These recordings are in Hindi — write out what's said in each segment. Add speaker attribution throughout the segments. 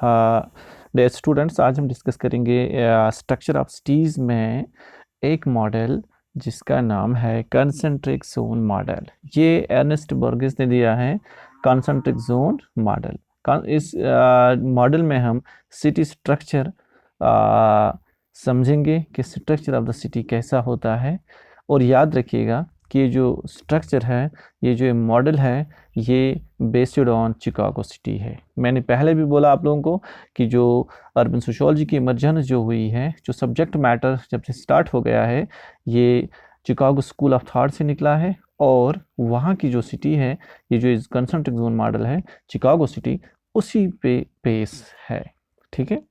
Speaker 1: डियर स्टूडेंट्स, आज हम डिस्कस करेंगे स्ट्रक्चर ऑफ सिटीज़ में एक मॉडल जिसका नाम है कंसेंट्रिक जोन मॉडल। ये अर्नेस्ट बर्गेस ने दिया है कंसेंट्रिक जोन मॉडल। इस मॉडल में हम सिटी स्ट्रक्चर समझेंगे कि स्ट्रक्चर ऑफ द सिटी कैसा होता है। और याद रखिएगा कि ये जो स्ट्रक्चर है, ये जो मॉडल है, ये बेस्ड ऑन चिकागो सिटी है। मैंने पहले भी बोला आप लोगों को कि जो अर्बन सोशियोलॉजी की इमर्जेंस जो हुई है, जो सब्जेक्ट मैटर जब से स्टार्ट हो गया है, ये चिकागो स्कूल ऑफ थॉट से निकला है। और वहाँ की जो सिटी है, ये जो कंसेंट्रिक जोन मॉडल है, चिकागो सिटी, उसी पे बेस है। ठीक है,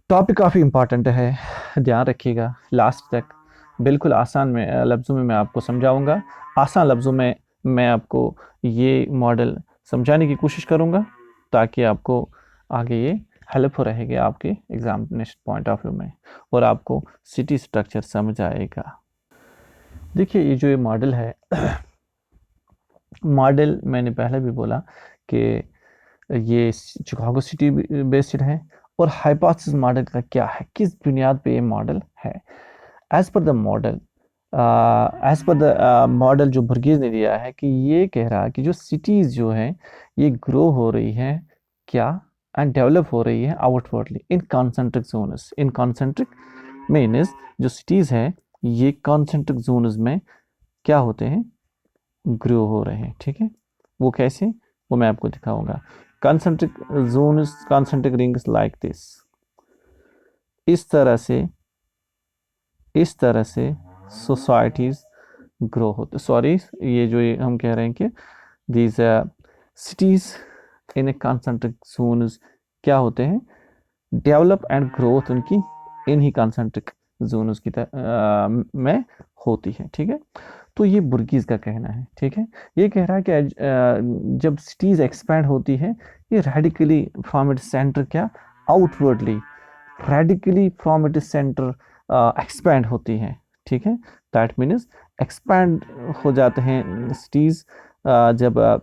Speaker 1: टॉपिक काफ़ी इम्पॉर्टेंट है, ध्यान रखिएगा लास्ट तक। बिल्कुल आसान में लफ्ज़ों में मैं आपको समझाऊंगा। आसान लफ्ज़ों में मैं आपको ये मॉडल समझाने की कोशिश करूंगा ताकि आपको आगे ये हेल्प हो रहेगा आपके एग्जामिनेशन पॉइंट ऑफ व्यू में, और आपको सिटी स्ट्रक्चर समझ आएगा। देखिए, ये जो ये मॉडल है, मॉडल मैंने पहले भी बोला कि ये चिकागो सिटी बेस्ड है। और हाइपोथेसिस मॉडल का क्या है, किस बुनियाद पे ये मॉडल है? As per the model, as per the model जो बर्गेस ने दिया है, कि ये कह रहा है कि जो सिटीज़ जो है ये ग्रो हो रही है क्या, एंड डेवलप हो रही है outwardly in concentric zones. In concentric means जो सिटीज़ है ये कॉन्सेंट्रिक जोन्स में क्या होते हैं, ग्रो हो रहे हैं। ठीक है, वो कैसे, वो मैं आपको दिखाऊंगा। Concentric zones, concentric rings like this, इस तरह से, इस तरह से सोसाइटीज ग्रो होते, सॉरी, ये जो ये हम कह रहे हैं कि these cities in a concentric zones क्या होते हैं, डेवलप एंड ग्रोथ उनकी इन ही कॉन्सेंट्रिक जोन्स की में होती है। ठीक है, तो ये बुर्गीज का कहना है। ठीक है, ये कह रहा है कि जब सिटीज एक्सपैंड होती है, ये रेडिकली फ्रॉम इट्स सेंटर क्या, outwardly radically from its centre expand होती हैं। ठीक है, दैट मीन्स एक्सपैंड हो जाते हैं सिटीज जब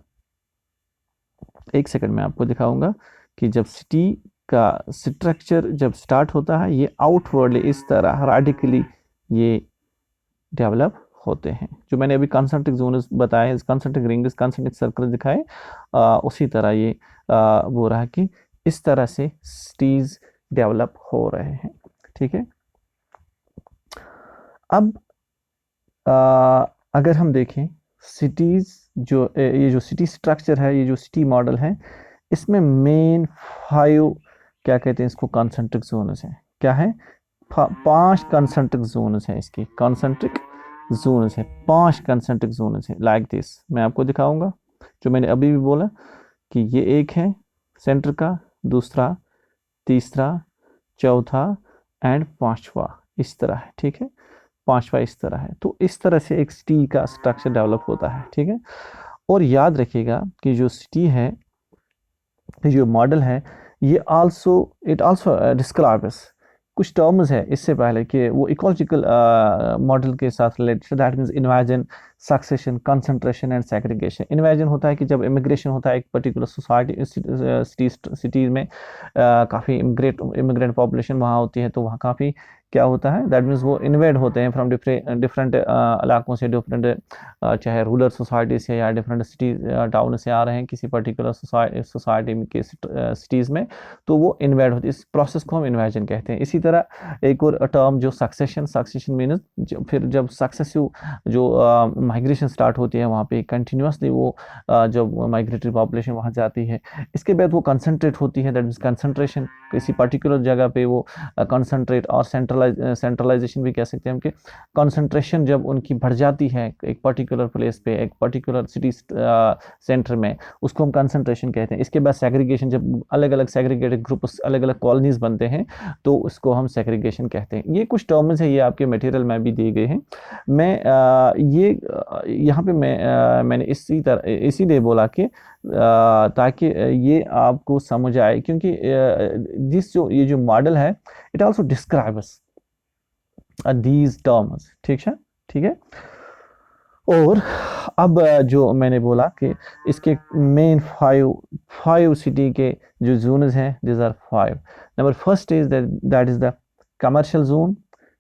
Speaker 1: एक सेकंड में आपको दिखाऊंगा कि जब सिटी का स्ट्रक्चर जब स्टार्ट होता है, ये आउटवर्डली इस तरह रेडिकली ये डेवलप होते हैं। जो मैंने अभी कॉन्सेंट्रिक जोन बताए, कॉन्सेंट्रिक रिंग्स, कॉन्सेंट्रिक सर्कल दिखाए, उसी तरह ये वो रहा कि इस तरह से सिटीज डेवलप हो रहे हैं। ठीक है, अब अगर हम देखें सिटीज जो ये जो सिटी स्ट्रक्चर है, ये जो सिटी मॉडल है, इसमें मेन 5 क्या कहते हैं इसको, कॉन्सेंट्रिक जोन्स हैं। क्या है, 5 कॉन्सेंट्रिक जोन्स हैं, इसकी कॉन्सेंट्रिक जोन्स है, 5 कॉन्सेंट्रिक जोन्स हैं लाइक दिस। मैं आपको दिखाऊंगा जो मैंने अभी भी बोला कि ये एक है सेंटर का, दूसरा, तीसरा, चौथा एंड पांचवा, इस तरह है। ठीक है, पांचवा इस तरह है। तो इस तरह से एक सिटी का स्ट्रक्चर डेवलप होता है। ठीक है, और याद रखिएगा कि जो सिटी है, जो मॉडल है, ये आल्सो, इट आल्सो डिस्क्राइब्स कुछ टर्म्स है इससे पहले कि वो इकोलॉजिकल मॉडल के साथ related, that means invasion, succession, concentration and segregation. Invasion होता है कि जब इमिग्रेशन होता है एक पर्टिकुलर सोसाइटी, सिटीज में काफ़ी इमिग्रेंट पॉपुलेशन वहाँ होती है, तो वहाँ काफ़ी क्या होता है, दैट मीन्स वो इन्वेड होते हैं फ्रॉम डिफरेंट इलाकों से, डिफरेंट चाहे रूरल सोसाइटी से या डिफरेंट सिटी टाउन से आ रहे हैं किसी पर्टिकुलर सोसाइटी के सिटीज़ में, तो वो इन्वेड होती है। इस प्रोसेस को हम इन्वेजन कहते हैं। इसी तरह एक और टर्म जो सक्सेशन, सक्सेशन मीन्स फिर जब सक्सेसिव जो माइग्रेशन स्टार्ट होती है वहाँ पे कंटिन्यूसली वो जब माइग्रेटरी पॉपुलेशन वहाँ जाती है, इसके बाद वो कंसंट्रेट होती है, दैट मीन्स कंसंट्रेशन किसी पर्टिकुलर जगह पे वो कंसंट्रेट, और सेंट्रलाइजेशन भी कह सकते हैं हम कि कंसंट्रेशन जब उनकी बढ़ जाती है एक पर्टिकुलर प्लेस पे, एक पर्टिकुलर सिटी सेंटर में, उसको हम कंसंट्रेशन कहते हैं। इसके बाद सेग्रीगेशन, जब अलग अलग सेग्रीगेटेड ग्रुप, अलग अलग कॉलोनीज बनते हैं, तो उसको हम सेग्रीगेशन कहते हैं। ये कुछ टर्म्स है, ये आपके मटेरियल में भी दिए गए हैं। मैं ये यहाँ पे मैंने इसीलिए बोला कि ताकि ये आपको समझ आए, क्योंकि ये जो मॉडल है, it also describes these terms. ठीक है, ठीक है। और अब जो मैंने बोला कि इसके मेन फाइव सिटी के जो जोन्स हैं, this are five. Number first is that is the commercial zone.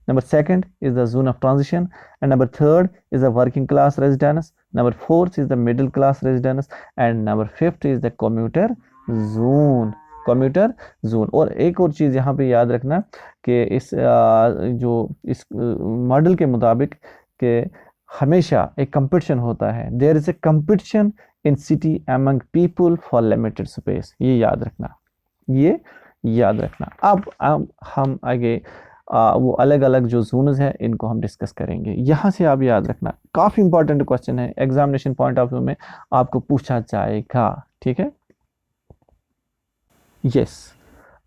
Speaker 1: Number second is the zone of transition, and number third is the working class residence. Number fourth is the middle class residence, and number fifth is the commuter zone. commuter zone. और एक और चीज़ यहाँ पे याद रखना कि जो इस मॉडल के मुताबिक कि हमेशा एक कंपटीशन होता है. There is a competition in city among people for limited space. ये याद रखना, ये याद रखना. अब हम आगे वो अलग अलग जो जोन्स हैं इनको हम डिस्कस करेंगे. यहाँ से आप याद रखना, काफ़ी इंपॉर्टेंट क्वेश्चन है, एग्जामिनेशन पॉइंट ऑफ व्यू में आपको पूछा जाएगा. ठीक है, यस.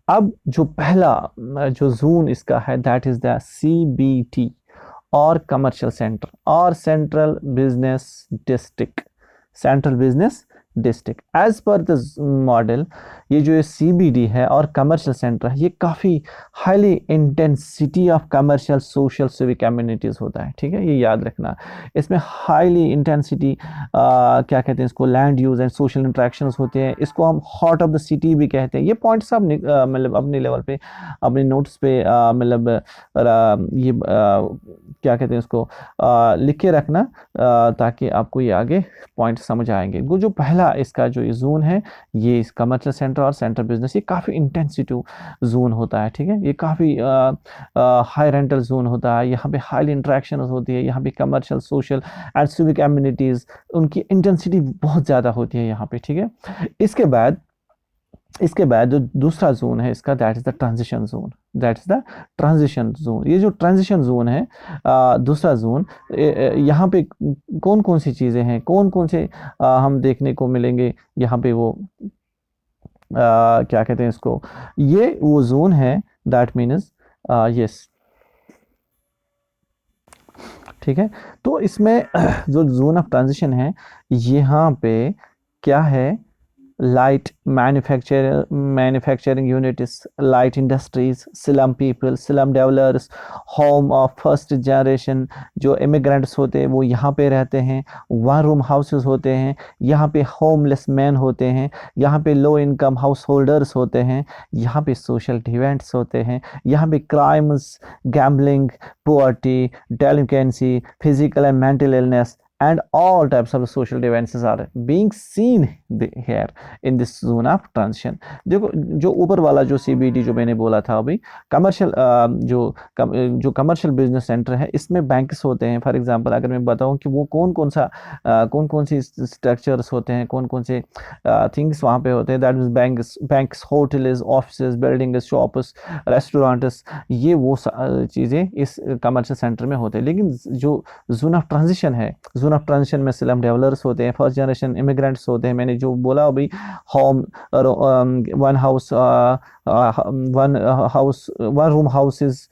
Speaker 1: अब जो पहला जो जोन इसका है दैट इज द CBT और कमर्शियल सेंटर और central business district. Central business district as per the model, ये जो CBD है और कमर्शियल सेंटर है, ये काफ़ी highly intensity of commercial social civic communities होता है. ठीक है, ये याद रखना. इसमें हाईली इंटेंसिटी क्या कहते हैं इसको, land use and social interactions होते हैं. इसको हम हार्ट ऑफ द सिटी भी कहते हैं. ये पॉइंट्स आप मतलब अपने लेवल पे अपने नोट्स पे मतलब ये क्या कहते हैं इसको लिख के रखना ताकि आपको ये आगे पॉइंट समझ आएंगे. वो जो पहला इसका जो ये जोन है, ये इस कमर्शियल सेंटर और सेंटर बिजनेस, ये काफ़ी इंटेंसिटिव जोन होता है. ठीक है, ये काफ़ी हाई रेंटल जोन होता है. यहाँ पे हाई इंट्रैक्शन होती है. यहाँ पे commercial social and civic communities, उनकी इंटेंसिटी बहुत ज़्यादा होती है यहाँ पे. ठीक है, इसके बाद जो दूसरा जोन है इसका that is the transition zone. That is the transition zone. ये जो ट्रांजिशन जोन है दूसरा जोन, यहाँ पे कौन कौन सी चीज़ें हैं, कौन कौन से हम देखने को मिलेंगे यहाँ पे, वो क्या कहते हैं इसको, ये वो जोन है दैट मीन्स यस. ठीक है, तो इसमें जो जोन ऑफ ट्रांजिशन है यहाँ पे क्या है, light manufacturing units, light industries, slum people, slum dwellers, home of first generation. जो immigrants होते हैं वो यहाँ पे रहते हैं. वन रूम हाउसेस होते हैं. यहाँ पे होमलेस मैन होते हैं. यहाँ पे लो इनकम हाउस होल्डर्स होते हैं. यहाँ पे सोशल डिवेंट्स होते हैं. यहाँ पे crimes, gambling, poverty, delinquency, physical and mental illness, and all types of social devices are being seen here in this zone of transition. देखो जो ऊपर वाला जो CBD जो मैंने बोला था अभी, कमर्शियल जो कमर्शियल बिजनेस सेंटर है, इसमें बैंक्स होते हैं. फॉर एग्जांपल अगर मैं बताऊं कि वो कौन कौन सी स्ट्रक्चर्स होते हैं, कौन कौन से थिंग्स वहाँ पे होते हैं, that means banks, hotels, office, buildings, shops, restaurants, ये वो चीज़ें इस कमर्शियल सेंटर में होते हैं. लेकिन जो जोन ऑफ ट्रांजिशन है, जोन ऑफ ट्रांजिशन में स्लम डेवलपर्स होते हैं, फर्स्ट जनरेशन इमिग्रेंट्स होते हैं. मैंने जो बोला अभी, home one house one room houses,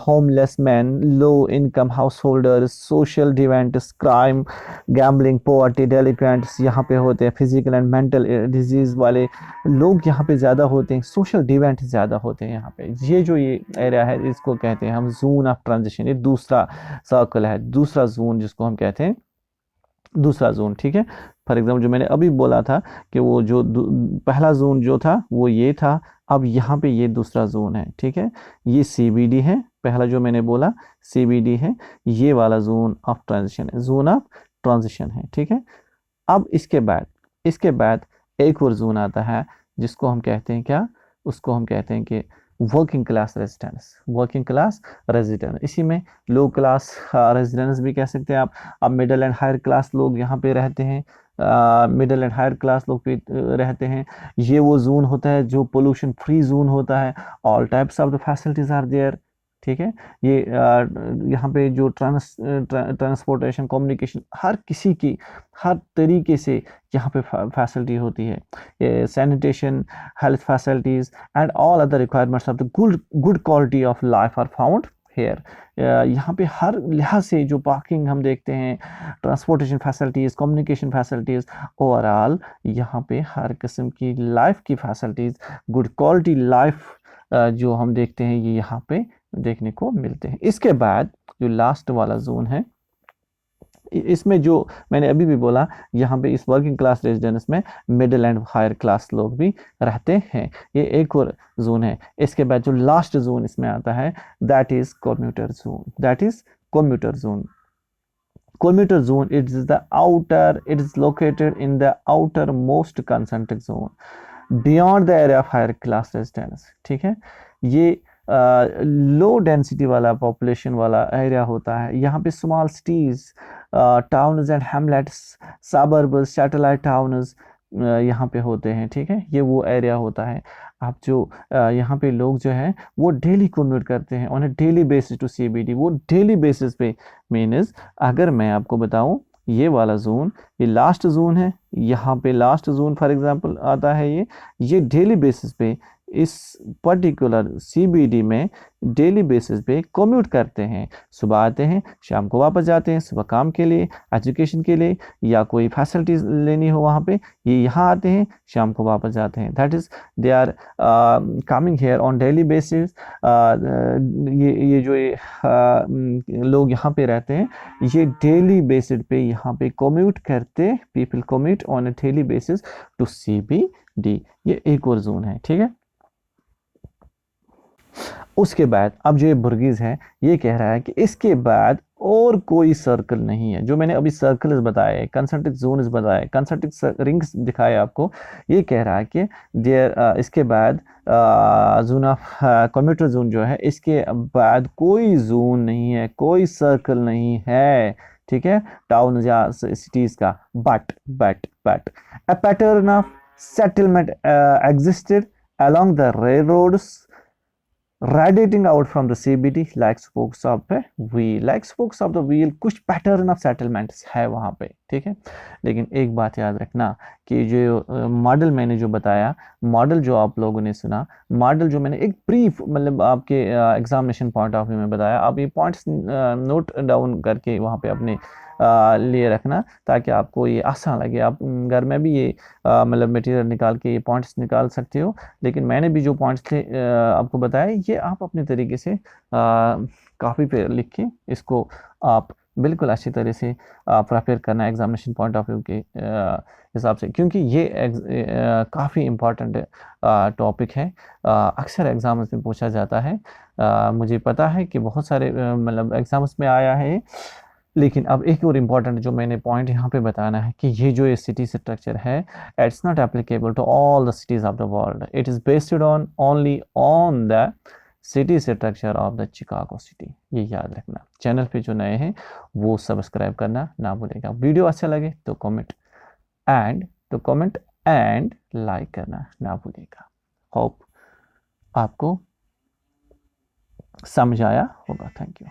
Speaker 1: homeless man, low income householders, social deviants, crime, gambling, poverty, delinquents यहाँ पे होते हैं. फिजिकल एंड मेंटल डिजीज़ वाले लोग यहाँ पे ज़्यादा होते हैं. सोशल डिवेंट ज़्यादा होते हैं यहाँ पे. ये जो ये एरिया है इसको कहते हैं हम जोन ऑफ ट्रांजिशन. ये दूसरा सर्कल है, दूसरा जोन जिसको हम कहते हैं दूसरा जोन. ठीक है, फॉर एग्जाम्पल जो मैंने अभी बोला था कि वो जो पहला जोन जो था वो ये था, अब यहाँ पे ये दूसरा जोन है. ठीक है, ये CBD है, पहला जो मैंने बोला CBD है, ये वाला जोन ऑफ ट्रांजिशन है, जोन ऑफ ट्रांजिशन है. ठीक है, अब इसके बाद एक और जोन आता है जिसको हम कहते हैं क्या, उसको हम कहते हैं कि working class residence. Working class residence, इसी में लो क्लास रेजिडेंस भी कह सकते हैं आप. अब मिडिल एंड हायर क्लास लोग यहाँ पे रहते हैं, मिडिल एंड हायर क्लास लोग भी रहते हैं. ये वो जोन होता है जो पोल्यूशन फ्री जोन होता है. All types of the facilities are there. ठीक है, ये यहाँ पे जो ट्रांसपोर्टेशन, कम्युनिकेशन, हर किसी की हर तरीके से यहाँ पे फैसिलिटी होती है. Sanitation, health facilities and all other requirements of the good quality of life are found here. यहाँ पे हर लिहाज से जो पार्किंग हम देखते हैं, transportation facilities, communication facilities, overall यहाँ पे हर किस्म की लाइफ की फैसिलिटीज़, गुड क्वालिटी लाइफ जो हम देखते हैं ये यहाँ पे देखने को मिलते हैं. इसके बाद जो लास्ट वाला जोन है इसमें जो मैंने अभी भी बोला, यहाँ पे इस वर्किंग क्लास रेजिडेंस में मिडिल एंड हायर क्लास लोग भी रहते हैं। ये एक और जोन है। इसके बाद जो लास्ट जोन इसमें आता है, that is commuter zone, that is commuter zone. Commuter zone, it is the outer, it is located in the outermost concentric zone beyond the area of higher class residence। ठीक है, ये लो डेंसिटी वाला पॉपुलेशन वाला एरिया होता है। यहाँ पे small cities, towns and Hamlet's, suburbs, satellite towns यहाँ पे होते हैं। ठीक है, ये वो एरिया होता है। आप जो यहाँ पे लोग जो है वो डेली कन्वर्ट करते हैं on a daily basis to CBD, वो डेली बेसिस पे। मीन्स अगर मैं आपको बताऊं, ये वाला जोन, ये लास्ट जोन है, यहाँ पे लास्ट जोन फॉर एग्जांपल आता है, ये डेली बेसिस पे इस पर्टिकुलर सीबीडी में डेली बेसिस पे कम्यूट करते हैं। सुबह आते हैं, शाम को वापस जाते हैं, सुबह काम के लिए, एजुकेशन के लिए, या कोई फैसिलिटीज लेनी हो वहाँ पे, ये यहाँ आते हैं, शाम को वापस जाते हैं। That is they are coming here on daily basis. ये जो लोग यहाँ पे रहते हैं, ये डेली बेसिस पे यहाँ पे कम्यूट करते, people commute on a daily basis to CBD. ये एक और जोन है। ठीक है, उसके बाद अब जो ये बुर्गिज है, ये कह रहा है कि इसके बाद और कोई सर्कल नहीं है। जो मैंने अभी सर्कल्स बताए, कंसंट्रिक जोन्स बताए, कंसंट्रिक रिंग्स दिखाए आपको, ये कह रहा है कि देयर इसके बाद जोन ऑफ कम्यूटर जोन जो है, इसके बाद कोई जोन नहीं है, कोई सर्कल नहीं है। ठीक है, टाउन या सिटीज का। But a pattern of settlement existed along the railroads radiating out from the CBD like spokes of the wheel, like spokes of the wheel। कुछ पैटर्न ऑफ सेटलमेंट्स है वहाँ पे। ठीक है, लेकिन एक बात याद रखना कि जो मॉडल मैंने जो बताया, मॉडल जो आप लोगों ने सुना, मॉडल जो मैंने एक ब्रीफ मतलब आपके एग्जामिनेशन पॉइंट ऑफ व्यू में बताया, आप ये पॉइंट्स नोट डाउन करके वहाँ पे अपने लिए रखना, ताकि आपको ये आसान लगे। आप घर में भी ये मतलब मटेरियल निकाल के ये पॉइंट्स निकाल सकते हो। लेकिन मैंने भी जो पॉइंट्स थे आपको बताया, ये आप अपने तरीके से काफ़ी पे लिख के इसको आप बिल्कुल अच्छी तरह से प्रिपेयर करना एग्जामिनेशन पॉइंट ऑफ व्यू के हिसाब से, क्योंकि ये काफ़ी इम्पॉर्टेंट टॉपिक है। अक्सर एग्जाम्स में पूछा जाता है। मुझे पता है कि बहुत सारे मतलब एग्जाम्स में आया है। लेकिन अब एक और इम्पॉर्टेंट जो मैंने पॉइंट यहाँ पे बताना है कि ये जो सिटी स्ट्रक्चर है, it's not applicable to all the cities of the world. It is based on only on the city structure of the Chicago city. ये याद रखना। चैनल पे जो नए हैं वो सब्सक्राइब करना ना भूलेगा। वीडियो अच्छा लगे तो कमेंट एंड लाइक करना ना भूलेगा। होप आपको समझ आया होगा। Thank you.